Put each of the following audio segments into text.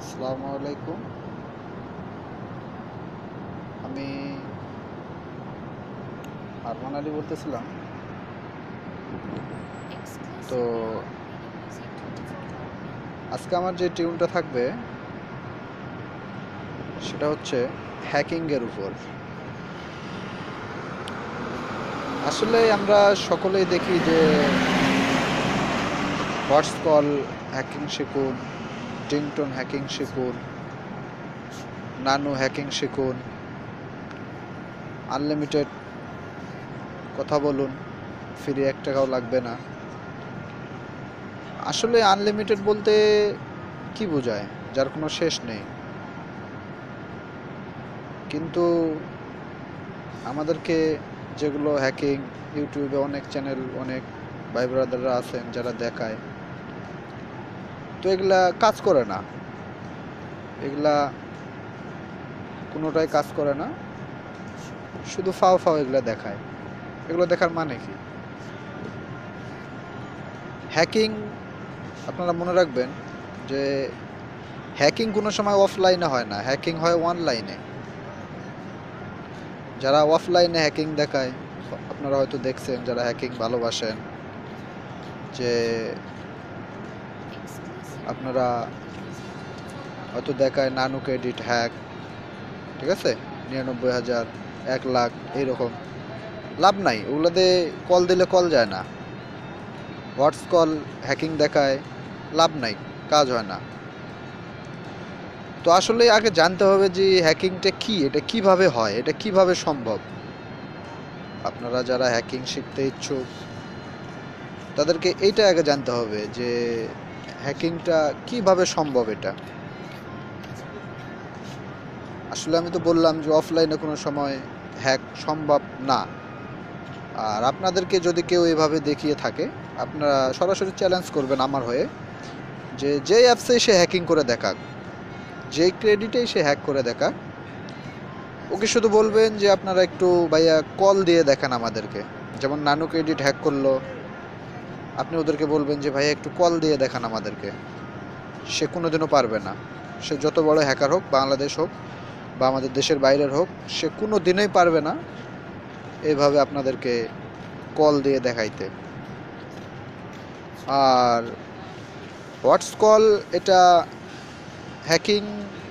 আসসালামু আলাইকুম। আমি আরমান আলী বলতেছিলাম। তো আজকে আমার যে টিউনটা থাকবে সেটা হচ্ছে হ্যাকিংয়ের উপর। আসলে আমরা সকলেই দেখি যে হোয়াটস কল হ্যাকিং শিখুন, টিংটোন হ্যাকিং শিখুন, নানু হ্যাকিং শিখুন, আনলিমিটেড কথা বলুন, ফ্রি 1 টাকাও লাগবে না। আসলে আনলিমিটেড বলতে কি বোঝায়? যার কোনো শেষ নেই। কিন্তু আমাদেরকে যেগুলো হ্যাকিং, ইউটিউবে অনেক চ্যানেল, অনেক ভাই ব্রাদাররা আছেন যারা দেখায়, তো এগুলা কাজ করে না। এগুলা কোনোটাই কাজ করে না, শুধু ফাও ফাও এগুলা দেখায়। এগুলো দেখার মানে কি? হ্যাকিং, আপনারা মনে রাখবেন যে হ্যাকিং কোনো সময় অফলাইনে হয় না, হ্যাকিং হয় অনলাইনে। যারা অফলাইনে হ্যাকিং দেখায়, আপনারা হয়তো দেখছেন, যারা হ্যাকিং ভালোবাসেন, যে আপনারা হয়তো দেখায় নানু ক্রেডিট হ্যাক, ঠিক আছে, 99,000, 1 লাখ, এইরকম। লাভ নাই, ওগুলোতে কল দিলে কল যায় না। হোয়াটস কল হ্যাকিং দেখায়, লাভ নাই, কাজ হয় না। তো আসলে আগে জানতে হবে যে হ্যাকিংটা কি, এটা কিভাবে হয়, এটা কিভাবে সম্ভব। আপনারা যারা হ্যাকিং শিখতে ইচ্ছুক তাদেরকে এইটা আগে জানতে হবে যে হ্যাকিংটা কিভাবে সম্ভব। এটা আসলে আমি তো বললাম যে অফলাইনে কোনো সময় হ্যাক সম্ভব না। আর আপনাদেরকে যদি কেউ এভাবে দেখিয়ে থাকে, আপনারা সরাসরি চ্যালেঞ্জ করবেন আমার হয়ে, যে যেই অ্যাপসে সে হ্যাকিং করে দেখাক, যেই ক্রেডিটেই সে হ্যাক করে দেখাক, ওকে শুধু বলবেন যে আপনারা একটু ভাইয়া কল দিয়ে দেখান আমাদেরকে। যেমন নানু ক্রেডিট হ্যাক করলো, আপনি ওদেরকে বলবেন যে ভাইয়া একটু কল দিয়ে দেখান আমাদেরকে। সে কোনোদিনও পারবে না। সে যত বড় হ্যাকার হোক, বাংলাদেশ হোক বা আমাদের দেশের বাইরের হোক, সে কোনো দিনই পারবে না এইভাবে আপনাদেরকে কল দিয়ে দেখাইতে। আর হোয়াটস কল, এটা হ্যাকিং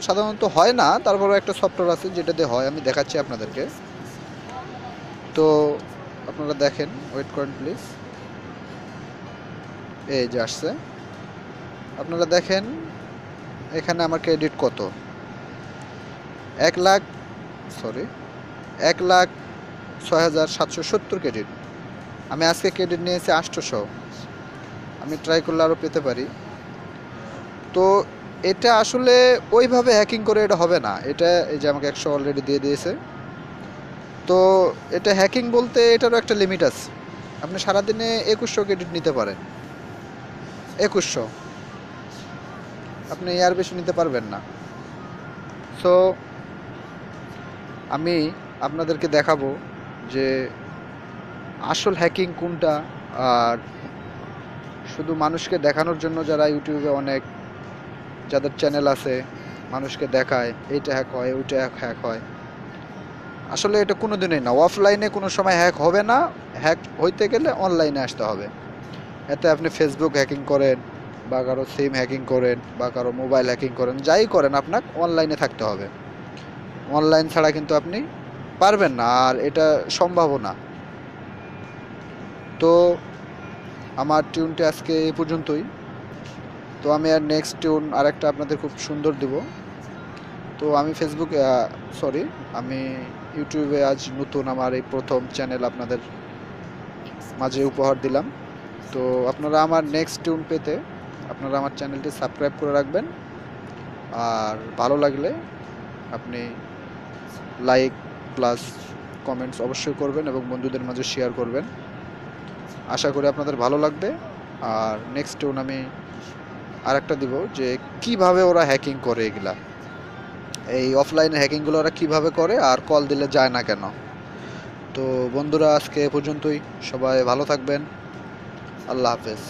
সাধারণত হয় না, তারপরেও একটা সফটওয়্যার আছে যেটাতে হয়, আমি দেখাচ্ছি আপনাদেরকে। তো আপনারা দেখেন, ওয়েট করেন প্লিজ। এই যে আসছে, আপনারা দেখেন এখানে আমার ক্রেডিট কত, 1 লাখ, সরি, 1,06,770 ক্রেডিট। আমি আজকে ক্রেডিট নিয়েছি 800। আমি ট্রাই করলে আরও পেতে পারি। তো এটা আসলে ওইভাবে হ্যাকিং করে এটা হবে না। এটা এই যে আমাকে 100 অলরেডি দিয়ে দিয়েছে। তো এটা হ্যাকিং বলতে এটারও একটা লিমিট আছে। আপনি সারাদিনে 2100 ক্রেডিট নিতে পারেন, 2100, আপনি এর বেশি নিতে পারবেন না। সো আমি আপনাদেরকে দেখাবো যে আসল হ্যাকিং কোনটা। আর শুধু মানুষকে দেখানোর জন্য যারা ইউটিউবে অনেক, যাদের চ্যানেল আছে, মানুষকে দেখায় এইটা হ্যাক হয়, ওইটা হ্যাক হয়, আসলে এটা কোনো দিনই না। অফলাইনে কোনো সময় হ্যাক হবে না। হ্যাক হইতে গেলে অনলাইনে আসতে হবে। এতে আপনি ফেসবুক হ্যাকিং করেন, বা কারো সিম হ্যাকিং করেন, বা কারো মোবাইল হ্যাকিং করেন, যাই করেন, আপনাকে অনলাইনে থাকতে হবে। অনলাইন ছাড়া কিন্তু আপনি পারবেন না, আর এটা সম্ভবও না। তো আমার টিউনটি আজকে এই পর্যন্তই। তো আমি আর নেক্সট টিউন আরেকটা আপনাদের খুব সুন্দর দিব। তো আমি ফেসবুকে, সরি, আমি ইউটিউবে আজ নতুন, আমার এই প্রথম চ্যানেল আপনাদের মাঝে উপহার দিলাম। তো আপনারা আমার নেক্সট টিউন পেতে আপনারা আমার চ্যানেলটি সাবস্ক্রাইব করে রাখবেন। আর ভালো লাগলে আপনি লাইক প্লাস কমেন্টস অবশ্যই করবেন এবং বন্ধুদের মাঝে শেয়ার করবেন। আশা করি আপনাদের ভালো লাগবে। আর নেক্সট টিউন আমি আরেকটা দিব যে কিভাবে ওরা হ্যাকিং করে, এগুলা এই অফলাইনে হ্যাকিংগুলো ওরা কিভাবে করে, আর কল দিলে যায় না কেন। তো বন্ধুরা, আজকে এ পর্যন্তই। সবাই ভালো থাকবেন। আল্লাহ হাফেজ।